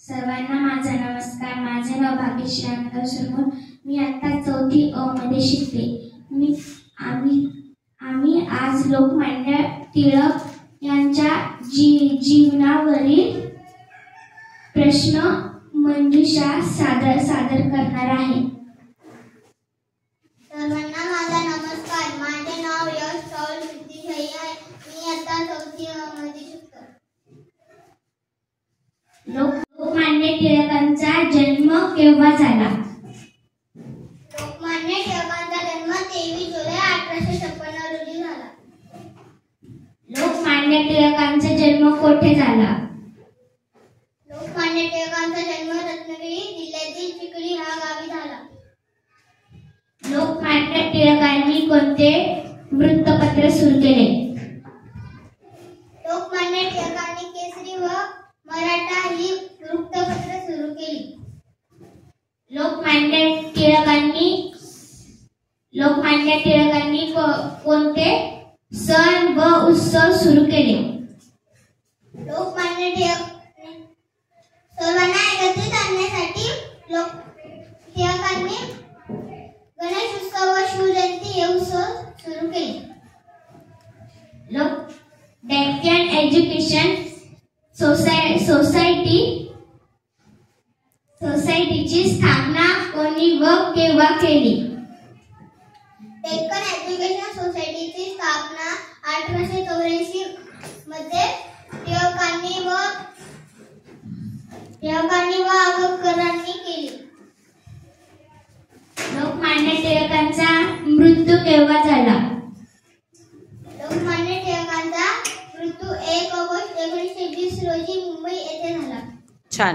सर्वांना माझा नमस्कार. माझे नाव भाग्यश्री अनंत सुरमूर. मी आता 4थी अ मध्ये शिकते. आम्ही आज लोकमान्य टिळक यांच्या जीवनावरील प्रश्न मंजुषा सादर करणार आहे. सर्वांना माझा नमस्कार. माझे नाव यश राहुल सिद्धिशाही आहे. मी आता 4थी अ मध्ये शिकतो. लोकमान्य टिळकांचा जन्म केव्हा झाला? लोकमान्य टिळकांचा जन्म 23 जुलै 1856 रोजी झाला. लोकमान्य टिळकांचा जन्म कोठे झाला? लोकमान्य टिळकांचा जन्म रत्नागिरी जिल्ह्यातील चिखली ह्या गावी झाला. लोकमान्य टिळकांनी कोणते वृत्तपत्र सुरू केले? लोकमान्य टिळकांनी केसरी व मराठा ही वृत्तपत्र सुरू केली. लोकमान्य टिळकांनी कोणते सण व उत्सव सुरू केले? लोकमान्य सर्वांना एकत्रित आणण्यासाठी टिळकांनी गणेश उत्सव व शिवजयंती हे उत्सव सुरू केले. डेक्कन एज्युकेशन सोसायटीची स्थापना कोणी व केव्हा केली? डेक्कन एज्युकेशन सोसायटीची स्थापना 1884 मध्ये टिळकांनी व आगरकरांनी केली. लोकमान्य टिळकांचा मृत्यू केव्हा झाला? लोकमान्य टिळकांचा मृत्यू 1 ऑगस्ट 1920 रोजी मुंबई येथे झाला. छान.